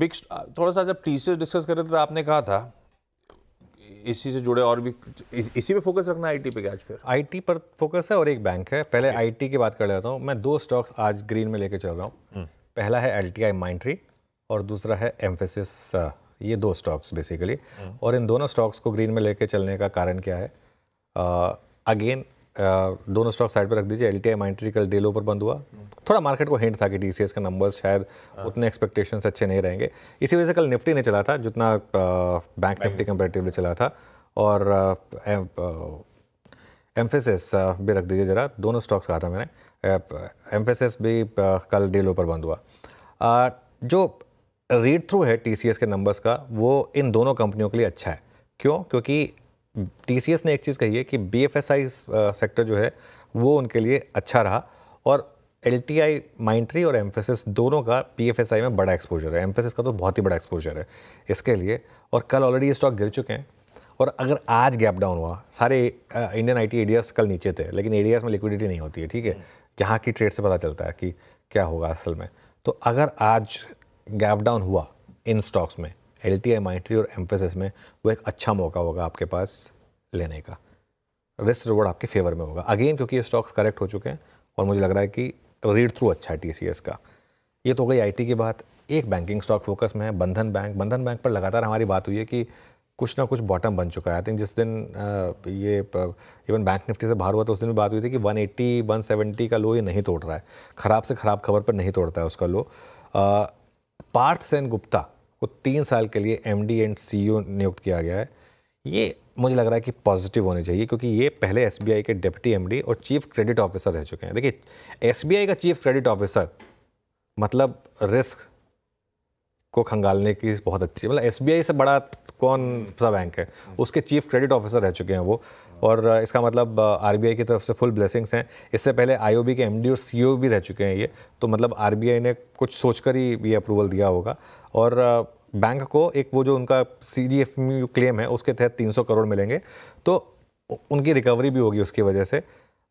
Big थोड़ा सा जब टीसीएस डिस्कस कर रहे थे तो आपने कहा था इसी से जुड़े और भी इसी पे फोकस रखना आईटी पे, आज फिर आईटी पर फोकस है और एक बैंक है। पहले आईटी की बात कर लेता हूँ। मैं 2 स्टॉक्स आज ग्रीन में लेके चल रहा हूँ। पहला है LTI माइंट्री और दूसरा है एम्फेसिस। ये 2 स्टॉक्स बेसिकली, और इन दोनों स्टॉक्स को ग्रीन में लेके चलने का कारण क्या है? अगेन दोनों स्टॉक साइड पर रख दीजिए। LTI माइंट्री कल डे लो पर बंद हुआ। थोड़ा मार्केट को हिंट था कि टीसीएस का नंबर्स शायद उतने एक्सपेक्टेशंस अच्छे नहीं रहेंगे, इसी वजह से कल निफ्टी नहीं चला था जितना बैंक निफ्टी कंपैरेटिवली चला था। और एम्फेसिस भी रख दीजिए जरा, दोनों स्टॉक्स कहा था मैंने। एम्फेसिस भी कल डे लो पर बंद हुआ। जो रीड थ्रू है टीसीएस के नंबर्स का वो इन दोनों कंपनियों के लिए अच्छा है। क्यों? क्योंकि टीसीएस ने एक चीज़ कही है कि BFSI सेक्टर जो है वो उनके लिए अच्छा रहा, और LTI माइंट्री और एम्फेसिस दोनों का BFSI में बड़ा एक्सपोजर है। एम्फेसिस का तो बहुत ही बड़ा एक्सपोजर है इसके लिए, और कल ऑलरेडी ये स्टॉक गिर चुके हैं। और अगर आज गैप डाउन हुआ, सारे इंडियन IT ADRs कल नीचे थे, लेकिन ADRs में लिक्विडिटी नहीं होती है, ठीक है, यहाँ की ट्रेड से पता चलता है कि क्या होगा असल में। तो अगर आज गैप डाउन हुआ इन स्टॉक्स में, LTI माइंट्री और एम्फेसिस में, वो एक अच्छा मौका होगा आपके पास लेने का। रिस्क रिवॉर्ड आपके फेवर में होगा अगेन, क्योंकि ये स्टॉक्स करेक्ट हो चुके हैं और मुझे लग रहा है कि रीड थ्रू अच्छा है टीसीएस का। ये तो हो गई आईटी की बात। एक बैंकिंग स्टॉक फोकस में है बंधन बैंक। बंधन बैंक पर लगातार हमारी बात हुई है कि कुछ ना कुछ बॉटम बन चुका है। आई थिंक जिस दिन ये इवन बैंक निफ्टी से बाहर हुआ तो उस दिन भी बात हुई थी कि 180 170 का लो ये नहीं तोड़ रहा है। ख़राब से ख़राब खबर पर नहीं तोड़ता है उसका लो। पार्थ सेन गुप्ता को 3 साल के लिए MD एंड CEO नियुक्त किया गया है। ये मुझे लग रहा है कि पॉजिटिव होनी चाहिए, क्योंकि ये पहले SBI के डिप्टी MD और चीफ क्रेडिट ऑफिसर रह चुके हैं। देखिए, SBI का चीफ क्रेडिट ऑफिसर मतलब रिस्क को खंगालने की बहुत अच्छी, मतलब SBI से बड़ा कौन सा बैंक है, उसके चीफ क्रेडिट ऑफिसर रह चुके हैं वो। और इसका मतलब RBI की तरफ से फुल ब्लेसिंग्स हैं। इससे पहले IOB के MD और CEO भी रह चुके हैं ये, तो मतलब RBI ने कुछ सोचकर ही ये अप्रूवल दिया होगा। और बैंक को एक वो जो उनका CGFMU क्लेम है उसके तहत 300 करोड़ मिलेंगे, तो उनकी रिकवरी भी होगी उसकी वजह से।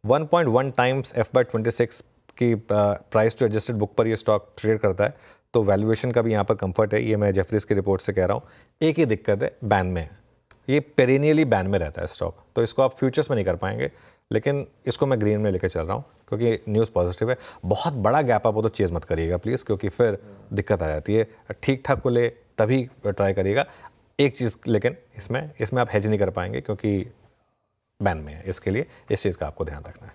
1.1 टाइम्स FY26 की प्राइस टू एडजस्टेड बुक पर ये स्टॉक ट्रेड करता है, तो वैल्यूएशन का भी यहाँ पर कंफर्ट है। ये मैं जेफरीज की रिपोर्ट से कह रहा हूँ। एक ही दिक्कत है, बैन में है, ये पेरिनियली बैन में रहता है स्टॉक, तो इसको आप फ्यूचर्स में नहीं कर पाएंगे, लेकिन इसको मैं ग्रीन में लेकर चल रहा हूँ क्योंकि न्यूज़ पॉजिटिव है। बहुत बड़ा गैप आप हो तो चेज़ मत करिएगा प्लीज़, क्योंकि फिर दिक्कत आ जाती है। ठीक ठाक को ले तभी ट्राई करिएगा। एक चीज़ लेकिन इसमें आप हेज नहीं कर पाएंगे क्योंकि बैन में है, इसके लिए इस चीज़ का आपको ध्यान रखना है।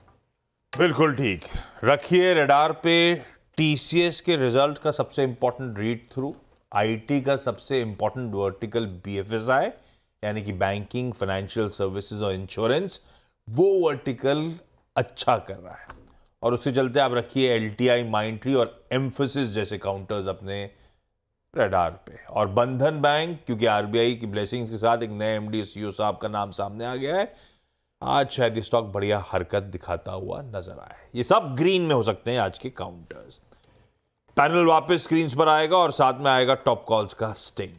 बिल्कुल ठीक, रखिए रडार पे टीसीएस के रिजल्ट का सबसे इंपॉर्टेंट रीड थ्रू, आईटी का सबसे इंपॉर्टेंट वर्टिकल BFSI यानी कि बैंकिंग, फाइनेंशियल सर्विसेज और इंश्योरेंस, वो वर्टिकल अच्छा कर रहा है और उससे चलते आप रखिए LTI माइंट्री और एम्फेसिस जैसे काउंटर्स अपने रडार पे। और बंधन बैंक, क्योंकि RBI की ब्लेसिंग्स के साथ एक नए MD CEO साहब का नाम सामने आ गया है, आज शायद ये स्टॉक बढ़िया हरकत दिखाता हुआ नजर आए। ये सब ग्रीन में हो सकते हैं आज के काउंटर्स। पैनल वापस स्क्रीन्स पर आएगा और साथ में आएगा टॉप कॉल्स का स्टिंग।